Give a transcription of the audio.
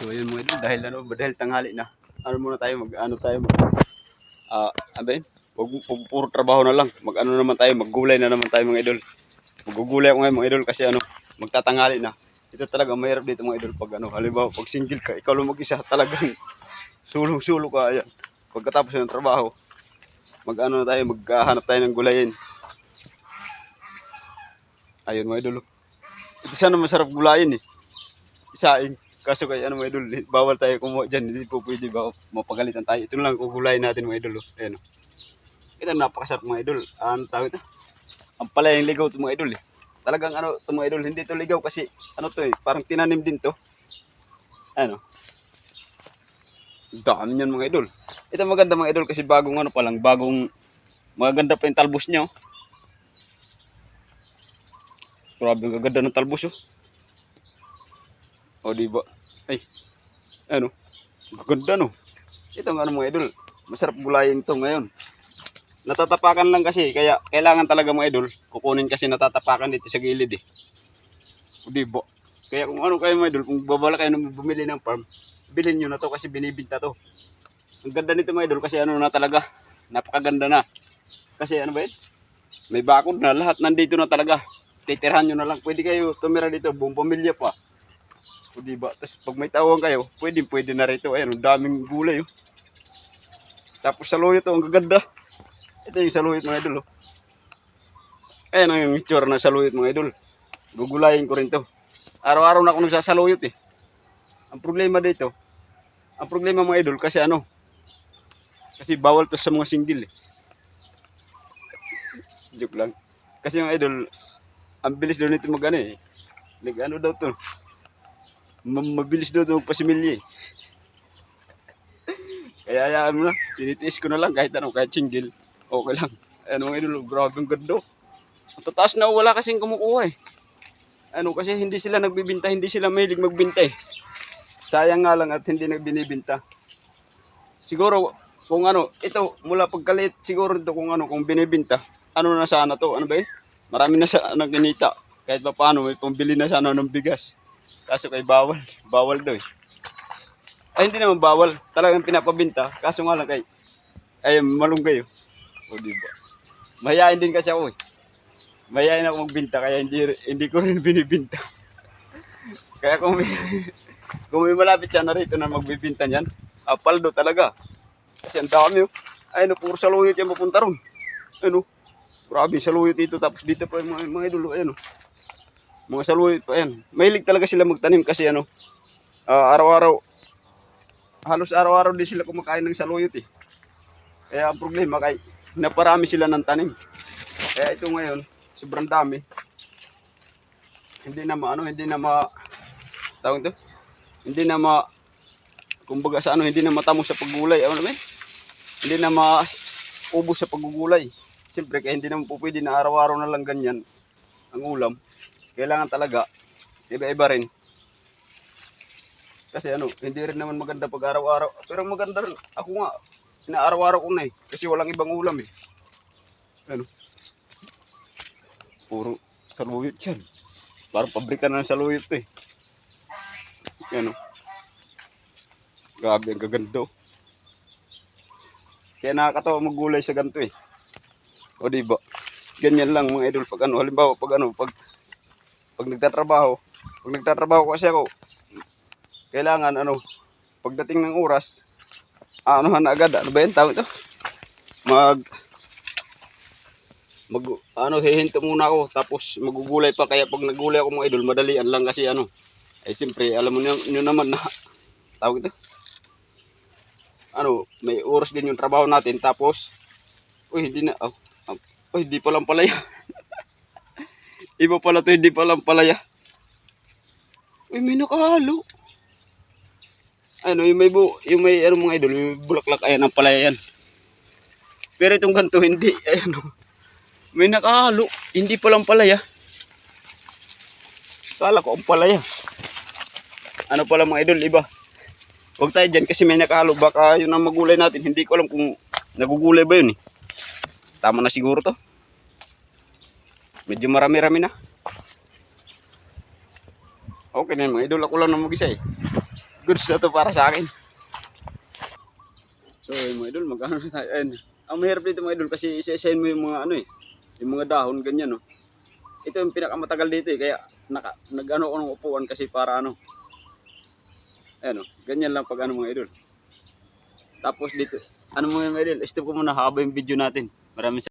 So ayun mga idol, dahil tanghali na. Ano muna tayo ano ba yun? Wag puro trabaho na lang. Mag-ano naman tayo, maggulay na naman tayo mga idol. Maggugulay ako ngayon mga idol kasi magtatanghali na. Ito talaga mahirap dito mga idol pag halimbawa pag single ka, ikaw lang mag-isa talagang sulong-sulo ka ayan. Pagkatapos ng trabaho, maghahanap tayo ng gulayin. Ayun mga idol. Ito sana masarap gulayin eh. Isain. Kaso kay mga idol, bawal tayo kumuha dyan. Hindi po pwede ba mapagalitan tayo. Ito lang gugulayin natin mga idol. Ayan. Ito napakasarap mga idol. Ano tawag ito? Ang palayang ligaw ito mga idol eh. Talagang ito mga idol, hindi ito ligaw kasi parang tinanim din to. Ano? Dami niyan mga idol. Ito maganda mga idol kasi bagong maganda pa yung talbos niya. Grabe ang ganda ng talbos oh. O diba? Ay, ganda no. Ito mga idol, masarap gulayin to ngayon. Natatapakan lang kasi, kaya kailangan talaga mga idol, kukunin kasi natatapakan dito sa gilid eh. O diba? Kaya kung kayo mga idol, kung babala kayo nang bumili ng farm, bilhin nyo na to kasi binibinta to. Ang ganda nito mga idol kasi na talaga, napakaganda na. Kasi ba yun? May bakod na, lahat nandito na talaga. Titirhan nyo na lang, pwede kayo tumira dito, buong pamilya pa. O diba? Tapos pag may tawang kayo, pwede na rito. Ayan, ang daming gulay oh. Tapos saluyot oh, ang gaganda. Ito yung saluyot mga idol oh. Ayan ang itsura ng saluyot mga idol. Gugulayin ko rin to. Araw-araw na ako nagsasaluyot eh. Ang problema mga idol kasi kasi bawal to sa mga single eh. Joke lang. Kasi mga idol, ang bilis daw nito eh. Daw to. Mabilis daw ito magpasimilya eh. Kaya hayaan mo na, tinitiis ko na lang kahit single, okay lang. Ayan mga idol, grabe ang ganda. Ang tataas na wala kasing kumukuha eh. Kasi hindi sila nagbibinta, hindi sila mahilig magbinta eh. Sayang nga lang at hindi nagbinibinta. Siguro, kung ito, mula pagkalit, siguro ito kung binibinta, na sana to, ba yun? Marami na sana kinita. Kahit pa paano, may pambili na sana ng bigas. Kaso kay bawal daw eh. Ay hindi naman bawal, talagang pinapabinta. Kaso nga lang ay malunggay oh. O diba? Mahihain din kasi ako eh. Mahihain ako magbinta kaya hindi ko rin binibinta. Kaya kung may malapit siya na rito na magbibinta niyan, paldo talaga. Kasi ang dami oh. Ay puro saluyot yan mapunta ron. Grabe saluyot dito tapos dito pa yung mga idolo mga saluyot pa yan. Mahilig talaga sila magtanim kasi halos araw-araw din sila kumakain ng saluyot eh. Kaya ang problema naparami sila ng tanim. Kaya ito ngayon, sobrang dami. Hindi na tawag ito? Hindi na kumbaga hindi na matamo sa paggulay. Hindi na maubos sa paggugulay. Siyempre, kaya hindi naman po pwede na araw-araw na lang ganyan ang ulam. Kailangan talaga, iba-iba rin. Kasi hindi rin naman maganda pag araw-araw. Pero maganda rin. Ako nga, inaaraw-araw ko na eh. Kasi walang ibang ulam eh. Puro saluyot yan. Parang pabrika na ng saluyot to eh. Grabe, ang gaganda. Kaya nakakatawa maggulay sa ganito eh. O diba? Ganyan lang mga idol pag halimbawa pag nagtatrabaho kasi ako, kailangan pagdating ng oras, na agad, ba yun tawag ito? Hihinto muna ako, tapos magugulay pa, kaya pag nagulay ako mga idol, madalian lang kasi siyempre, alam mo nyo naman na, tawag ito? May oras din yung trabaho natin, tapos, hindi pa lang palaya. Iba pala to, hindi pa lang palaya. May nakahalo. Yung may mga idol, yung bulaklak, ayan ang palaya yan. Pero itong ganito hindi, may nakahalo, hindi pa lang palaya. Kala ko ang palaya. Pala mga idol, iba. Huwag tayo dyan kasi may nakahalo, baka yun ang magulay natin. Hindi ko alam kung nagugulay ba yun eh. Tama na siguro to. Medyo marami-rami na. Okay na mga idol, ako lang na mag-isa eh. Goods na to para sa akin. So, mga idol, magkano na tayo. Ayun. Ang mahirap dito mga idol kasi isa-isahin mo yung mga ano eh. Yung mga dahon, ganyan no. Ito yung pinakamatagal dito eh. Kaya nag-ano ako ng upuan kasi para ano. Ayan o, ganyan lang pag ano mga idol. Tapos dito, ano mga idol, stop ko muna haba yung video natin. Maraming